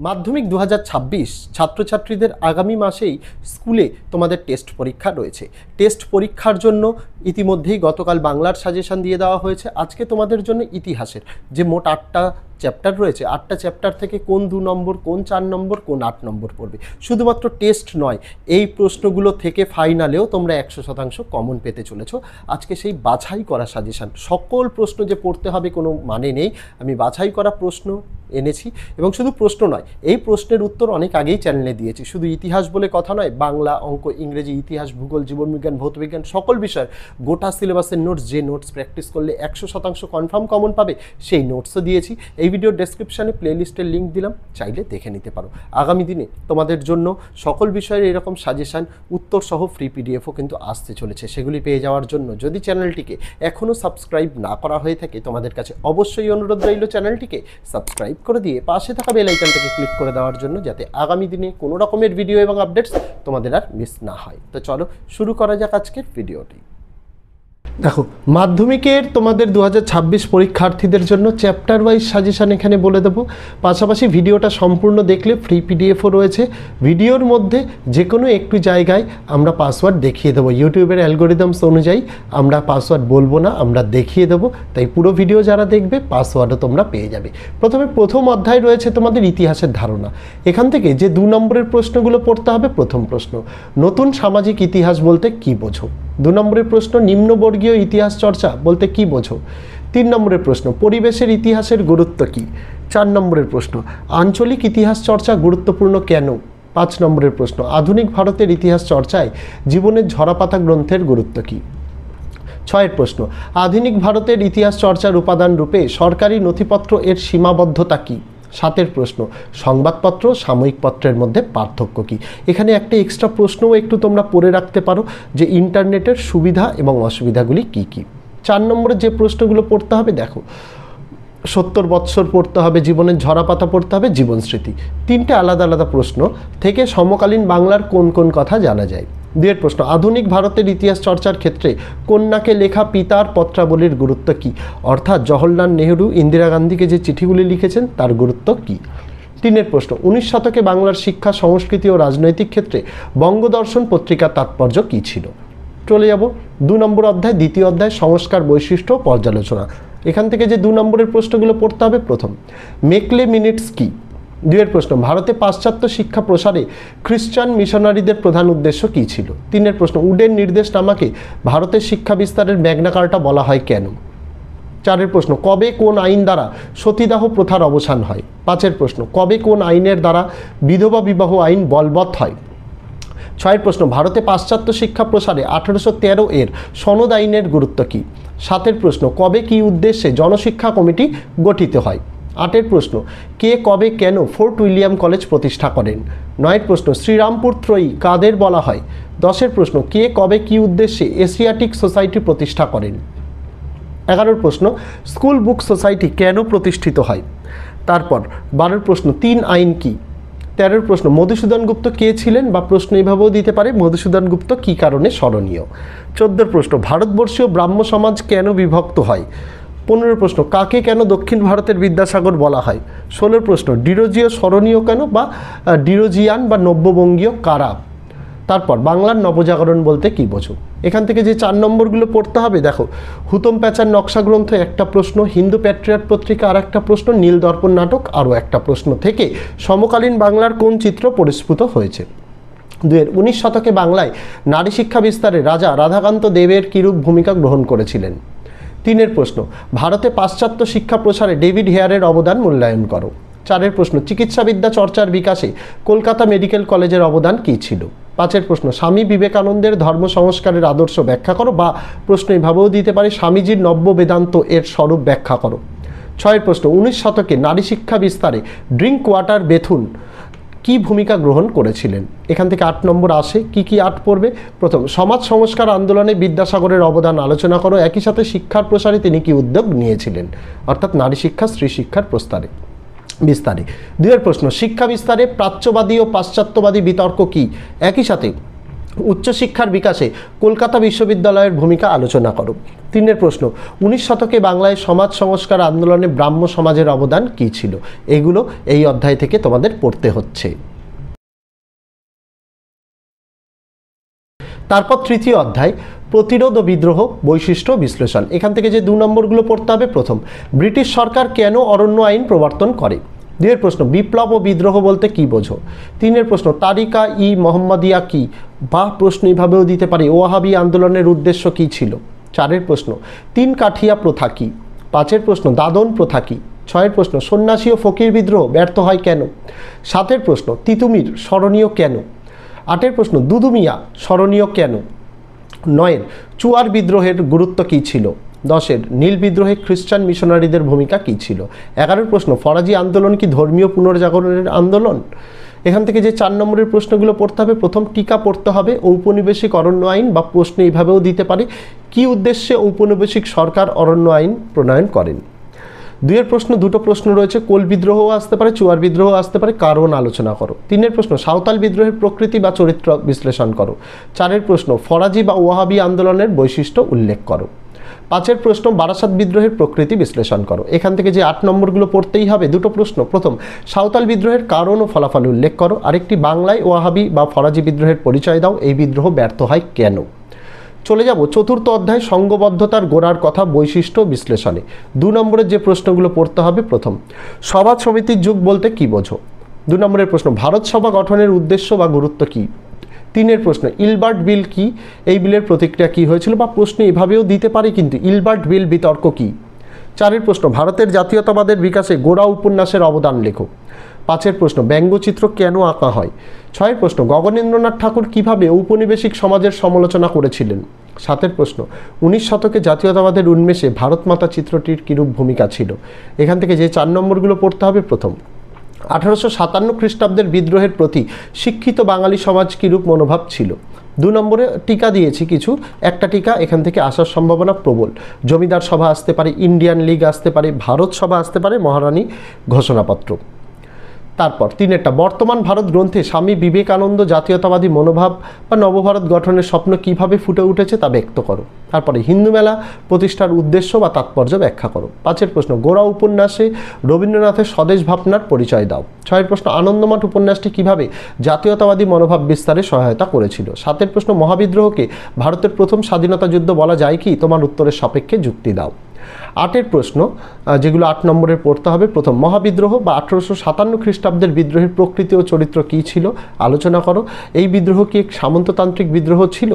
মাধ্যমিক 2026 ছাত্রছাত্রীদের আগামী মাসেই স্কুলে তোমাদের টেস্ট পরীক্ষা রয়েছে। টেস্ট পরীক্ষার জন্য ইতিমধ্যেই গতকাল বাংলার সাজেশন দিয়ে দেওয়া হয়েছে। আজকে তোমাদের জন্য ইতিহাসের যে মোট 8টা চ্যাপ্টার রয়েছে, 8টা চ্যাপ্টার থেকে কোন 2 নম্বর, কোন 4 নম্বর, কোন 8 নম্বর পড়বে। শুধুমাত্র টেস্ট নয়, এই প্রশ্নগুলো থেকে ফাইনালেও তোমরা 100% কমন পেতে চলেছো। আজকে সেই বাছাই করা সাজেশন, সকল প্রশ্ন যে পড়তে হবে কোনো মানে নেই, আমি বাছাই করা প্রশ্ন এনেছি। এবং শুধু প্রশ্ন নয়, এই প্রশ্নের উত্তর অনেক আগেই চ্যানেলে দিয়েছি। শুধু ইতিহাস বলে কথা নয়, বাংলা, অঙ্ক, ইংরেজি, ইতিহাস, ভূগোল, জীবনবিজ্ঞান, ভৌতবিজ্ঞান সকল বিষয়ের গোটা সিলেবাসের নোটস, যে নোটস প্র্যাকটিস করলে 100% কনফার্ম কমন পাবে, সেই নোটসও দিয়েছি। এই ভিডিওর ডেসক্রিপশানে প্লেলিস্টের লিঙ্ক দিলাম, চাইলে দেখে নিতে পারো। আগামী দিনে তোমাদের জন্য সকল বিষয়ের এরকম সাজেশান, উত্তর সহ ফ্রি পিডিএফও কিন্তু আসতে চলেছে। সেগুলি পেয়ে যাওয়ার জন্য যদি চ্যানেলটিকে এখনও সাবস্ক্রাইব না করা হয়ে থাকে, তোমাদের কাছে অবশ্যই অনুরোধ রইল চ্যানেলটিকে সাবস্ক্রাইব করে দিয়ে পাশে থাকা বেল আইকনটাকে ক্লিক করে দেওয়ার জন্য, যাতে আগামী দিনে কোনো রকমের ভিডিও এবং আপডেটস তোমাদের আর মিস না হয়। তো চলো শুরু করা যাক আজকের ভিডিওটি। দেখো, মাধ্যমিকের তোমাদের 2026 পরীক্ষার্থীদের জন্য চ্যাপ্টার ওয়াইজ সাজেশান এখানে বলে দেবো। পাশাপাশি ভিডিওটা সম্পূর্ণ দেখলে ফ্রি পিডিএফও রয়েছে। ভিডিওর মধ্যে যে কোনো একটু জায়গায় আমরা পাসওয়ার্ড দেখিয়ে দেবো। ইউটিউবের অ্যালগোরিদমস অনুযায়ী আমরা পাসওয়ার্ড বলবো না, আমরা দেখিয়ে দেবো। তাই পুরো ভিডিও যারা দেখবে পাসওয়ার্ডও তোমরা পেয়ে যাবে। প্রথম অধ্যায় রয়েছে তোমাদের ইতিহাসের ধারণা। এখান থেকে যে 2 নম্বরের প্রশ্নগুলো পড়তে হবে, প্রথম প্রশ্ন, নতুন সামাজিক ইতিহাস বলতে কী বোঝো? 2 নম্বরের প্রশ্ন, নিম্নবর্গীয় ইতিহাস চর্চা বলতে কী বোঝো? 3 নম্বরের প্রশ্ন, পরিবেশের ইতিহাসের গুরুত্ব কী? 4 নম্বরের প্রশ্ন, আঞ্চলিক ইতিহাস চর্চা গুরুত্বপূর্ণ কেন? 5 নম্বরের প্রশ্ন, আধুনিক ভারতের ইতিহাস চর্চায় জীবনের ঝরাপাতা গ্রন্থের গুরুত্ব কী? 6এর প্রশ্ন, আধুনিক ভারতের ইতিহাস চর্চার উপাদান রূপে সরকারি নথিপত্র এর সীমাবদ্ধতা কী? 7এর প্রশ্ন, সংবাদপত্র সাময়িক পত্রের মধ্যে পার্থক্য কী? এখানে একটা এক্সট্রা প্রশ্নও একটু তোমরা পড়ে রাখতে পারো, যে ইন্টারনেটের সুবিধা এবং অসুবিধাগুলি কী কী। 4 নম্বরে যে প্রশ্নগুলো পড়তে হবে, দেখো, 70 বৎসর পড়তে হবে, জীবনের ঝরাপাতা পড়তে হবে, জীবন স্মৃতি। 3টে আলাদা আলাদা প্রশ্ন থেকে সমকালীন বাংলার কোন কোন কথা জানা যায়। 2এর প্রশ্ন, আধুনিক ভারতের ইতিহাস চর্চার ক্ষেত্রে কন্যাকে লেখা পিতার পত্রাবলীর গুরুত্ব কী? অর্থাৎ জওহরলাল নেহরু ইন্দিরা গান্ধীকে যে চিঠিগুলি লিখেছেন তার গুরুত্ব কী? 3এর প্রশ্ন, 19 শতকে বাংলার শিক্ষা, সংস্কৃতি ও রাজনৈতিক ক্ষেত্রে বঙ্গদর্শন পত্রিকার তাৎপর্য কী ছিল? চলে যাব 2 নম্বর অধ্যায়, দ্বিতীয় অধ্যায়, সংস্কার বৈশিষ্ট্য পর্যালোচনা। এখান থেকে যে 2 নম্বরের প্রশ্নগুলো পড়তে হবে, প্রথম, মেকলে মিনিটস কী? 2এর প্রশ্ন, ভারতে পাশ্চাত্য শিক্ষা প্রসারে খ্রিস্টান মিশনারিদের প্রধান উদ্দেশ্য কী ছিল? 3এর প্রশ্ন, উডের নির্দেশনামাকে ভারতের শিক্ষা বিস্তারের ম্যাগনা কার্টা বলা হয় কেন? 4এর প্রশ্ন, কবে কোন আইন দ্বারা সতীদাহ প্রথার অবসান হয়? 5এর প্রশ্ন, কবে কোন আইনের দ্বারা বিধবা বিবাহ আইন বলবৎ হয়? 6এর প্রশ্ন, ভারতে পাশ্চাত্য শিক্ষা প্রসারে 1813 এর সনদ আইনের গুরুত্ব কী? 7এর প্রশ্ন, কবে কী উদ্দেশ্যে জনশিক্ষা কমিটি গঠিত হয়? 8এর প্রশ্ন, কে কবে কেন ফোর্ট উইলিয়াম কলেজ প্রতিষ্ঠা করেন? 9এর প্রশ্ন, শ্রীরামপুর ত্রয়ী কাদের বলা হয়? 10এর প্রশ্ন, কে কবে কী উদ্দেশ্যে এশিয়াটিক সোসাইটি প্রতিষ্ঠা করেন? 11এর প্রশ্ন, স্কুল বুক সোসাইটি কেন প্রতিষ্ঠিত হয়? তারপর 12এর প্রশ্ন, 3 আইন কী? 13এর প্রশ্ন, মধুসূদন গুপ্ত কে ছিলেন, বা প্রশ্ন এইভাবেও দিতে পারে, মধুসূদন গুপ্ত কী কারণে স্মরণীয়? 14এর প্রশ্ন, ভারতবর্ষীয় ব্রাহ্ম সমাজ কেন বিভক্ত হয়? 15এর প্রশ্ন, কাকে কেন দক্ষিণ ভারতের বিদ্যাসাগর বলা হয়? 16এর প্রশ্ন, ডিরোজিও স্মরণীয় কেন, বা ডিরোজিয়ান বা নব্যবঙ্গীয় কারা? তারপর বাংলার নবজাগরণ বলতে কী বোঝো? এখান থেকে যে 4 নম্বরগুলো পড়তে হবে, দেখো, হুতম প্যাঁচার নকশা গ্রন্থ একটা প্রশ্ন, হিন্দু প্যাট্রিয়ট পত্রিকা আর একটা প্রশ্ন, নীল দর্পণ নাটক আরও একটা প্রশ্ন থেকে সমকালীন বাংলার কোন চিত্র পরিস্ফুট হয়েছে? 2এর 19 শতকে বাংলায় নারী শিক্ষা বিস্তারে রাজা রাধাকান্ত দেবের কিরূপ ভূমিকা গ্রহণ করেছিলেন? 3এর প্রশ্ন, ভারতে পাশ্চাত্য শিক্ষা প্রসারে ডেভিড হেয়ারের অবদান মূল্যায়ন করো। 4এর প্রশ্ন, চিকিৎসাবিদ্যা চর্চার বিকাশে কলকাতা মেডিকেল কলেজের অবদান কী ছিল? 5এর প্রশ্ন, স্বামী বিবেকানন্দের ধর্ম সংস্কারের আদর্শ ব্যাখ্যা করো, বা প্রশ্ন এইভাবেও দিতে পারে, স্বামীজির নব্য বেদান্ত এর স্বরূপ ব্যাখ্যা করো। 6এর প্রশ্ন, 19 শতকে নারী শিক্ষা বিস্তারে ড্রিঙ্ক ওয়াটার বেথুন কী ভূমিকা গ্রহণ করেছিলেন? এখান থেকে 8 নম্বর আসে। কি কি 8 পড়বে? প্রথম, সমাজ সংস্কার আন্দোলনে বিদ্যাসাগরের অবদান আলোচনা করো, একই সাথে শিক্ষার প্রসারে তিনি কি উদ্যোগ নিয়েছিলেন? অর্থাৎ নারী শিক্ষা, স্ত্রী শিক্ষার বিস্তারে। 2এর প্রশ্ন, শিক্ষা বিস্তারে প্রাচ্যবাদী ও পাশ্চাত্যবাদী বিতর্ক কী? একই সাথে উচ্চশিক্ষার বিকাশে কলকাতা বিশ্ববিদ্যালয়ের ভূমিকা আলোচনা করো। 3 প্রশ্ন, 19 শতকে বাংলায় সমাজ সংস্কার আন্দোলনে ব্রাহ্ম সমাজের অবদান কী ছিল? এগুলো এই অধ্যায় থেকে তোমাদের পড়তে হচ্ছে। তারপর তৃতীয় অধ্যায়, প্রতিরোধ ও বিদ্রোহ বৈশিষ্ট্য বিশ্লেষণ। এখান থেকে যে 2 নম্বরগুলো পড়তে হবে, প্রথম, ব্রিটিশ সরকার কেন অরণ্য আইন প্রবর্তন করে? 2 প্রশ্ন, বিপ্লব ও বিদ্রোহ বলতে কি বোঝো? 3 প্রশ্ন, তারিকা ই মোহাম্মদিয়া কি, বা প্রশ্ন এইভাবেও দিতে পারি, ওয়াহাবি আন্দোলনের উদ্দেশ্য কি ছিল? 4 প্রশ্ন, 3 কাঠিয়া প্রথা কি? 5 প্রশ্ন, দাদন প্রথা কি? 6 প্রশ্ন, সন্ন্যাসী ও ফকির বিদ্রোহ ব্যর্থ হয় কেন? 7 প্রশ্ন, তিতুমির স্মরণীয় কেন? 8 প্রশ্ন, দুদুমিয়া স্মরণীয় কেন? 9 চুয়ার বিদ্রোহের গুরুত্ব কী ছিল? 10 নীল বিদ্রোহে খ্রিস্টান মিশনারিদের ভূমিকা কী ছিল? 11 প্রশ্ন, ফরাজি আন্দোলন কি ধর্মীয় পুনর্জাগরণের আন্দোলন? এখান থেকে যে 4 নম্বরের প্রশ্নগুলো পড়তে হবে, প্রথম, টিকা পড়তে হবে, ঔপনিবেশিক অরণ্য আইন, বা প্রশ্ন এইভাবেও দিতে পারে, কি উদ্দেশ্যে ঔপনিবেশিক সরকার অরণ্য আইন প্রণয়ন করেন? 2 প্রশ্ন, 2টো প্রশ্ন রয়েছে, কোল বিদ্রোহ আসতে পারে, চুয়ার বিদ্রোহ আসতে পারে, কারণ আলোচনা করো। 3 প্রশ্ন, সাঁওতাল বিদ্রোহের প্রকৃতি বা চরিত্র বিশ্লেষণ করো। 4 প্রশ্ন, ফরাজি বা ওয়াহাবি আন্দোলনের বৈশিষ্ট্য উল্লেখ করো। 5 প্রশ্ন, বারাসাত বিদ্রোহের প্রকৃতি বিশ্লেষণ করো। এখান থেকে যে 8 নম্বরগুলো পড়তেই হবে, 2টো প্রশ্ন, প্রথম, সাঁওতাল বিদ্রোহের কারণ ও ফলাফল উল্লেখ করো, আরেকটি, বাংলায় ওয়াহাবি বা ফরাজি বিদ্রোহের পরিচয় দাও, এই বিদ্রোহ ব্যর্থ হয় কেন? চলে যাব চতুর্থ অধ্যায়, সংঘবদ্ধতার গোড়ার কথা বৈশিষ্ট্য বিশ্লেষণে। 2 নম্বরের যে প্রশ্নগুলো পড়তে হবে, প্রথম, সভা সমিতির যুগ বলতে কি বোঝো? 2 নম্বরের প্রশ্ন, ভারত সভা গঠনের উদ্দেশ্য বা গুরুত্ব কি? 3 প্রশ্ন, ইলবার্ট বিল কি, এই বিলের প্রতিক্রিয়া কি হয়েছিল, বা প্রশ্ন এভাবেও দিতে পারে কিন্তু, ইলবার্ট বিল বিতর্ক কি? 4 প্রশ্ন, ভারতের জাতীয়তাবাদের বিকাশে গোড়া উপন্যাসের অবদান লেখো। 5 প্রশ্ন, ব্যঙ্গচিত্র কেন আঁকা হয়? 6 প্রশ্ন, গগনেন্দ্রনাথ ঠাকুর কিভাবে ঔপনিবেশিক সমাজের সমালোচনা করেছিলেন? 7 প্রশ্ন, 19 শতকে জাতীয়তাবাদের উন্মেষে ভারত মাতা চিত্রটির কিরূপ ভূমিকা ছিল? এখান থেকে যে 4 নম্বরগুলো পড়তে হবে, প্রথম, 1857 খ্রিস্টাব্দের বিদ্রোহের প্রতি শিক্ষিত বাঙালি সমাজ কিরূপ মনোভাব ছিল? 2 নম্বরে টিকা দিয়েছি কিছু, একটা টিকা এখান থেকে আসার সম্ভাবনা প্রবল, জমিদার সভা আসতে পারে, ইন্ডিয়ান লীগ আসতে পারে, ভারত সভা আসতে পারে, মহারানী ঘোষণাপত্র। তারপর 3টা, বর্তমান ভারত গ্রন্থে স্বামী বিবেকানন্দ জাতীয়তাবাদী মনোভাব বা নবভারত গঠনের স্বপ্ন কিভাবে ফুটে উঠেছে তা ব্যক্ত করো। তারপরে হিন্দু মেলা প্রতিষ্ঠার উদ্দেশ্য বা তাৎপর্য ব্যাখ্যা করো। 5 প্রশ্ন, গোড়া উপন্যাসে রবীন্দ্রনাথের স্বদেশ ভাবনার পরিচয় দাও। 6 প্রশ্ন, আনন্দমঠ উপন্যাসটি কিভাবে জাতীয়তাবাদী মনোভাব বিস্তারে সহায়তা করেছিল? 7 প্রশ্ন, মহাবিদ্রোহকে ভারতের প্রথম স্বাধীনতা যুদ্ধ বলা যায় কি? তোমার উত্তরের সাপেক্ষে যুক্তি দাও। 8 প্রশ্ন, যেগুলো 8 নম্বরের পড়তে হবে, প্রথম, মহাবিদ্রোহ বা 1857 খ্রিস্টাব্দের বিদ্রোহের প্রকৃতি ও চরিত্র কী ছিল? আলোচনা করো। এই বিদ্রোহ কি এক সামন্ততান্ত্রিক বিদ্রোহ ছিল?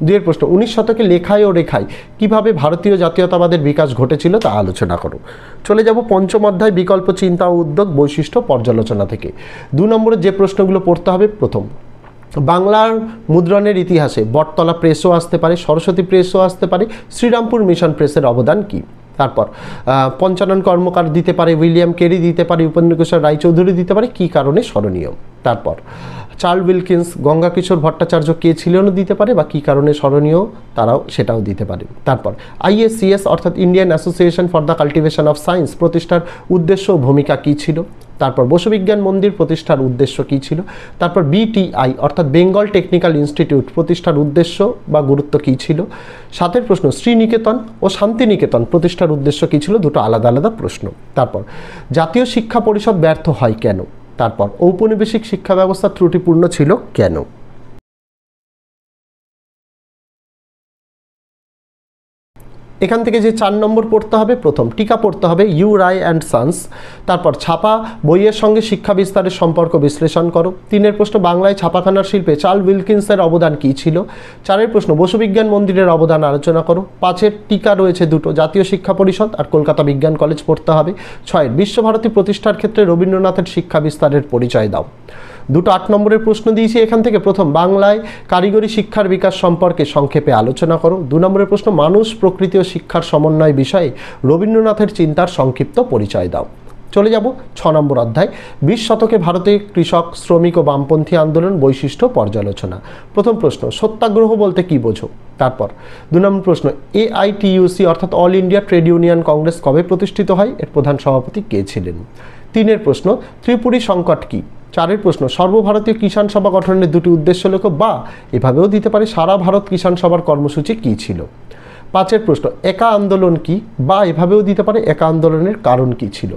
2 প্রশ্ন, 19 শতকে লেখায় ও রেখায় কিভাবে ভারতীয় জাতীয়তাবাদের বিকাশ ঘটেছিল তা আলোচনা করো। চলে যাব পঞ্চম অধ্যায়, বিকল্প চিন্তা ও উদ্যোগ বৈশিষ্ট্য পর্যালোচনা থেকে। 2 নম্বরের যে প্রশ্নগুলো পড়তে হবে, প্রথম, বাংলার মুদ্রণের ইতিহাসে বটতলা প্রেসও আসতে পারে, সরস্বতী প্রেসও আসতে পারে, শ্রীরামপুর মিশন প্রেসের অবদান কী? তারপর পঞ্চানন কর্মকার দিতে পারে, উইলিয়াম কেরি দিতে পারে, উপেন্দ্রকিশোর রায়চৌধুরী দিতে পারে, কী কারণে স্মরণীয়? তারপর চার্লস উইলকিন্স, গঙ্গাকিশোর ভট্টাচার্য কে ছিলেন দিতে পারে, বা কী কারণে স্মরণীয় তারাও সেটাও দিতে পারে। তারপর IACS অর্থাৎ Indian association for the cultivation of science প্রতিষ্ঠার উদ্দেশ্য ও ভূমিকা কী ছিল? তারপর বসু বিজ্ঞান মন্দির প্রতিষ্ঠার উদ্দেশ্য কী ছিল? তারপর BTI অর্থাৎ বেঙ্গল টেকনিক্যাল ইনস্টিটিউট প্রতিষ্ঠার উদ্দেশ্য বা গুরুত্ব কী ছিল? 7 প্রশ্ন, শ্রীনিকেতন ও শান্তিনিকেতন প্রতিষ্ঠার উদ্দেশ্য কী ছিল? দুটো আলাদা আলাদা প্রশ্ন। তারপর জাতীয় শিক্ষা পরিষদ ব্যর্থ হয় কেন? তারপর ঔপনিবেশিক শিক্ষা ব্যবস্থা ত্রুটিপূর্ণ ছিল কেন? এখান থেকে যে 4 নম্বর পড়তে হবে, প্রথম, টিকা পড়তে হবে, ইউ রায় অ্যান্ড সন্স। তারপর ছাপা বইয়ের সঙ্গে শিক্ষা বিস্তারের সম্পর্ক বিশ্লেষণ করো। 3 প্রশ্ন, বাংলায় ছাপাখানার শিল্পে চার্লস উইলকিন্সের অবদান কী ছিল? 4 প্রশ্ন, বসু বিজ্ঞান মন্দিরের অবদান আলোচনা করো। 5 টিকা রয়েছে দুটো, জাতীয় শিক্ষা পরিষদ আর কলকাতা বিজ্ঞান কলেজ পড়তে হবে। 6 বিশ্বভারতী প্রতিষ্ঠার ক্ষেত্রে রবীন্দ্রনাথের শিক্ষা বিস্তারের পরিচয় দাও। দুটো 8 নম্বরের প্রশ্ন দিয়েছি এখান থেকে, প্রথম, বাংলায় কারিগরি শিক্ষার বিকাশ সম্পর্কে সংক্ষেপে আলোচনা করো। 2 নম্বরের প্রশ্ন, মানুষ প্রকৃতি ও শিক্ষার সমন্বয় বিষয়ে রবীন্দ্রনাথের চিন্তার সংক্ষিপ্ত পরিচয় দাও। চলে যাব 6 নম্বর অধ্যায়, 20 শতকে ভারতে কৃষক, শ্রমিক ও বামপন্থী আন্দোলন বৈশিষ্ট্য পর্যালোচনা। প্রথম প্রশ্ন, সত্যাগ্রহ বলতে কি বোঝো? তারপর 2 নম্বর প্রশ্ন, AITUC অর্থাৎ all India trade union Congress কবে প্রতিষ্ঠিত হয়? এর প্রধান সভাপতি কে ছিলেন? 3 প্রশ্ন, ত্রিপুরী সংকট কি? 4 প্রশ্ন সর্বভারতীয় কিষাণ সভা গঠনের দুটি উদ্দেশ্য লেখো, বা এভাবেও দিতে পারে সারা ভারত কিষাণ সভার কর্মসূচি কী ছিল। 5 প্রশ্ন একা আন্দোলন কি, বা এভাবেও দিতে পারে একা আন্দোলনের কারণ কী ছিল।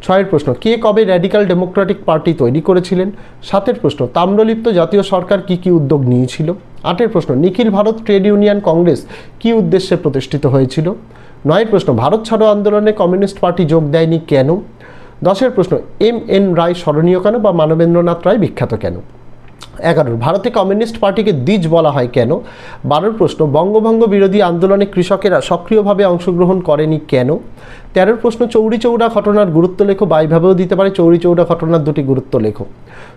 6 প্রশ্ন কে কবে র্যাডিক্যাল ডেমোক্রেটিক পার্টি তৈরি করেছিলেন। 7 প্রশ্ন তাম্রলিপ্ত জাতীয় সরকার কি কি উদ্যোগ নিয়েছিল। 8 প্রশ্ন নিখিল ভারত ট্রেড ইউনিয়ন কংগ্রেস কি উদ্দেশ্যে প্রতিষ্ঠিত হয়েছিল। 9 প্রশ্ন ভারত ছাড়ো আন্দোলনে কমিউনিস্ট পার্টি যোগ দেয়নি কেন। 10 প্রশ্ন এম.এন. রায় স্মরণীয় কেন বা মানবেন্দ্রনাথ রায় বিখ্যাত কেন। 11 ভারতে কমিউনিস্ট পার্টিকে দ্বিজ বলা হয় কেন। 12 প্রশ্ন বঙ্গভঙ্গ বিরোধী আন্দোলনে কৃষকেরা সক্রিয়ভাবে অংশগ্রহণ করেনি কেন। 13 প্রশ্ন চৌরি চৌরা ঘটনার গুরুত্ব লেখো, বা এইভাবেও দিতে পারে চৌরি চৌরা ঘটনার দুটি গুরুত্ব লেখো।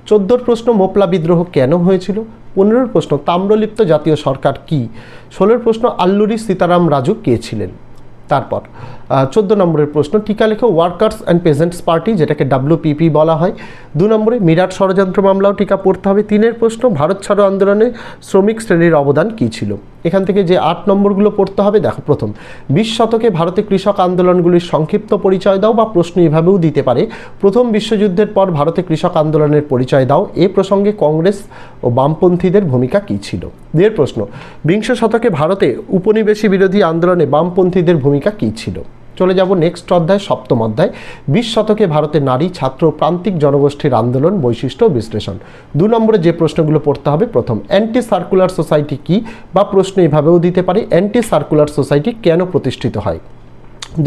14 প্রশ্ন মোপলা বিদ্রোহ কেন হয়েছিল। 15 প্রশ্ন তাম্রলিপ্ত জাতীয় সরকার কি। 16 প্রশ্ন আল্লুরি সীতারাম রাজু কে ছিলেন। তারপর 14 নম্বরের প্রশ্ন টিকা লেখো ওয়ার্কার্স অ্যান্ড পেজেন্টস পার্টি, যেটাকে WPP বলা হয়। 2 নম্বরে মিরাট ষড়যন্ত্র মামলাও টিকা পড়তে হবে। 3 প্রশ্ন ভারত ছাড়ো আন্দোলনে শ্রমিক শ্রেণীর অবদান কী ছিল। এখান থেকে যে 8 নম্বরগুলো পড়তে হবে, দেখো প্রথম 20 শতকে ভারতে কৃষক আন্দোলনগুলির সংক্ষিপ্ত পরিচয় দাও, বা প্রশ্ন এভাবেও দিতে পারে প্রথম বিশ্বযুদ্ধের পর ভারতে কৃষক আন্দোলনের পরিচয় দাও, এ প্রসঙ্গে কংগ্রেস ও বামপন্থীদের ভূমিকা কী ছিল। 2 প্রশ্ন বিংশ শতকে ভারতে উপনিবেশী বিরোধী আন্দোলনে বামপন্থীদের ভূমিকা কী ছিল। চলে যাব নেক্সট অধ্যায়, 7ম অধ্যায় 20 শতকে ভারতের নারী ছাত্র প্রান্তিক জনগোষ্ঠীর আন্দোলন বৈশিষ্ট্য বিশ্লেষণ। 2 নম্বরে যে প্রশ্নগুলো পড়তে হবে, প্রথম অ্যান্টি সার্কুলার সোসাইটি কি, বা প্রশ্ন এভাবেও দিতে পারে অ্যান্টি সার্কুলার সোসাইটি কেন প্রতিষ্ঠিত হয়।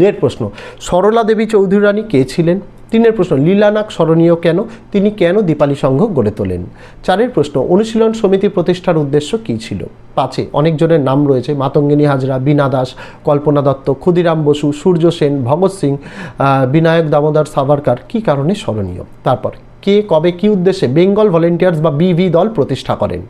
2 প্রশ্ন সরলা দেবী চৌধুরী রানী কে ছিলেন। 3 প্রশ্ন লীলানাগ স্মরণীয় কেন, তিনি কেন দীপালি সংঘ গড়ে তোলেন। 4 প্রশ্ন অনুশীলন সমিতি প্রতিষ্ঠার উদ্দেশ্য কী ছিল। 5 অনেকজনের নাম রয়েছে, মাতঙ্গিনী হাজরা, বীণা দাস, কল্পনা দত্ত, ক্ষুদিরাম বসু, সূর্য সেন, ভগৎ সিং, বিনায়ক দামোদর সাভারকার কী কারণে স্মরণীয়। তারপর কে কবে কী উদ্দেশ্যে বেঙ্গল ভলেন্টিয়ার্স বা BV দল প্রতিষ্ঠা করেন।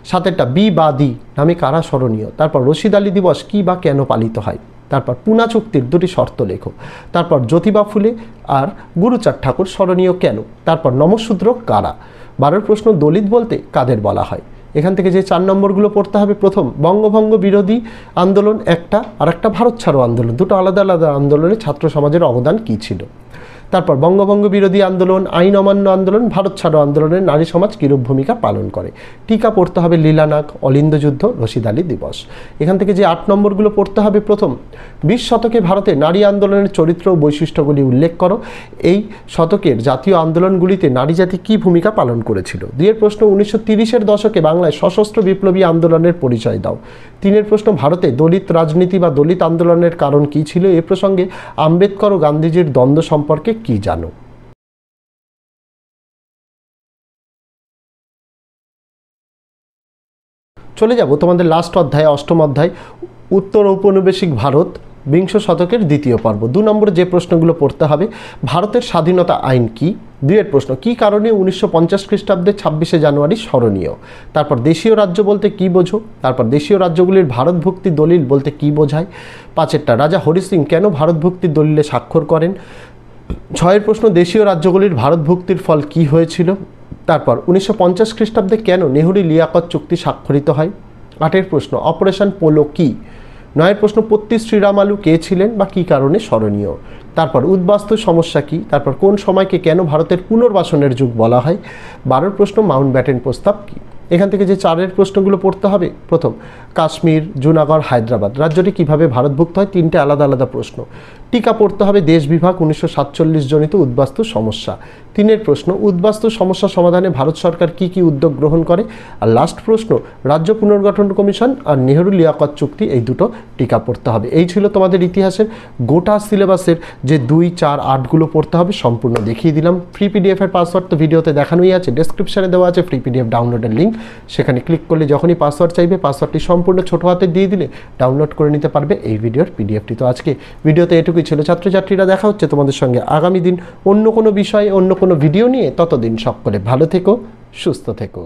7টা বি বা দি নামে কারা স্মরণীয়। তারপর রশিদ আলী দিবস কী বা কেন পালিত হয়। তারপর পুনা চুক্তির দুটি শর্ত লেখো। তারপর জ্যোতিবা ফুলে আর গুরুচাঁদ ঠাকুর স্মরণীয় কেন। তারপর নমঃশূদ্র কারা। 12 প্রশ্ন দলিত বলতে কাদের বলা হয়। এখান থেকে যে 4 নম্বরগুলো পড়তে হবে, প্রথম বঙ্গভঙ্গ বিরোধী আন্দোলন একটা, আর একটা ভারত ছাড়ো আন্দোলন, দুটো আলাদা আলাদা আন্দোলনে ছাত্র সমাজের অবদান কী ছিল। তারপর বঙ্গভঙ্গ বিরোধী আন্দোলন, আইন অমান্য আন্দোলন, ভারত ছাড়ো আন্দোলনে নারী সমাজ কিরূপ ভূমিকা পালন করে। টিকা পড়তে হবে লীলানাগ, অলিন্দ যুদ্ধ, রশিদ আলী দিবস। এখান থেকে যে 8 নম্বরগুলো পড়তে হবে, প্রথম 20 শতকে ভারতে নারী আন্দোলনের চরিত্র ও বৈশিষ্ট্যগুলি উল্লেখ করো। এই শতকের জাতীয় আন্দোলনগুলিতে নারী জাতি কী ভূমিকা পালন করেছিল। 2 প্রশ্ন 1930-এর দশকে বাংলায় সশস্ত্র বিপ্লবী আন্দোলনের পরিচয় দাও। 3 প্রশ্ন ভারতে দলিত রাজনীতি বা দলিত আন্দোলনের কারণ কী ছিল, এ প্রসঙ্গে আম্বেদকর ও গান্ধীজির দ্বন্দ্ব সম্পর্কে কি জানো। চলে যাব তোমাদের লাস্ট অধ্যায়, 8ম অধ্যায় উত্তর ঔপনিবেশিক ভারত বিংশ শতকের দ্বিতীয় পর্ব। 2 নম্বরে যে প্রশ্নগুলো পড়তে হবে, ভারতের স্বাধীনতা আইন কি। 2 প্রশ্ন কী কারণে 1950 খ্রিস্টাব্দে 26শে জানুয়ারি স্মরণীয়। তারপর দেশীয় রাজ্য বলতে কী বোঝো। তারপর দেশীয় রাজ্যগুলির ভারতভুক্তি দলিল বলতে কী বোঝায়। 5টা রাজা হরি সিং কেন ভারতভুক্তির দলিলে স্বাক্ষর করেন। 6 প্রশ্ন দেশীয় রাজ্যগুলির ভারতভুক্তির ফল কি হয়েছিল। তারপর 1950 খ্রিস্টাব্দে কেন নেহরু লিয়াকত চুক্তি স্বাক্ষরিত হয়। 8 প্রশ্ন অপারেশন পোলো কি। 9 প্রশ্ন পত্তি শ্রীরামালু কে ছিলেন বা কী কারণে স্মরণীয়। তারপর উদ্বাস্তু সমস্যা কি। তারপর কোন সময়কে কেন ভারতের পুনর্বাসনের যুগ বলা হয়। 12 প্রশ্ন মাউন্ট ব্যাটেন প্রস্তাব কি। এখান থেকে যে 4 প্রশ্নগুলো পড়তে হবে, প্রথম কাশ্মীর, জুনাগড়, হায়দ্রাবাদ রাজ্যটি কীভাবে ভারতভুক্ত হয়, 3টে আলাদা আলাদা প্রশ্ন। টিকা পড়তে হবে দেশ বিভাগ 1947 জনিত উদ্বাস্তু সমস্যা। 3 প্রশ্ন উদ্বাস্তু সমস্যা সমাধানে ভারত সরকার কি কি উদ্যোগ গ্রহণ করে। আর লাস্ট প্রশ্ন রাজ্য পুনর্গঠন কমিশন আর নেহরু লিয়াকত চুক্তি, এই দুটো টিকা পড়তে হবে। এই ছিল তোমাদের ইতিহাসের গোটা সিলেবাসের যে 2, 4, 8গুলো পড়তে হবে, সম্পূর্ণ দেখিয়ে দিলাম। ফ্রি পিডিএফের পাসওয়ার্ড তো ভিডিওতে দেখানোই আছে, ডেসক্রিপশানে দেওয়া আছে ফ্রি পিডিএফ ডাউনলোডের লিঙ্ক, সেখানে ক্লিক করলে যখনই পাসওয়ার্ড চাইবে পাসওয়ার্ডটি সম্পূর্ণ ছোটো হাতে দিয়ে দিলে ডাউনলোড করে নিতে পারবে এই ভিডিওর পিডিএফটি। তো আজকে ভিডিওতে এটুকুই ছিল ছাত্রছাত্রীরা, দেখা হচ্ছে তোমাদের সঙ্গে আগামী দিন অন্য কোনো বিষয়ে অন্য কোনো ভিডিও নিয়ে। ততদিন সকলে ভালো থেকো, সুস্থ থেকো।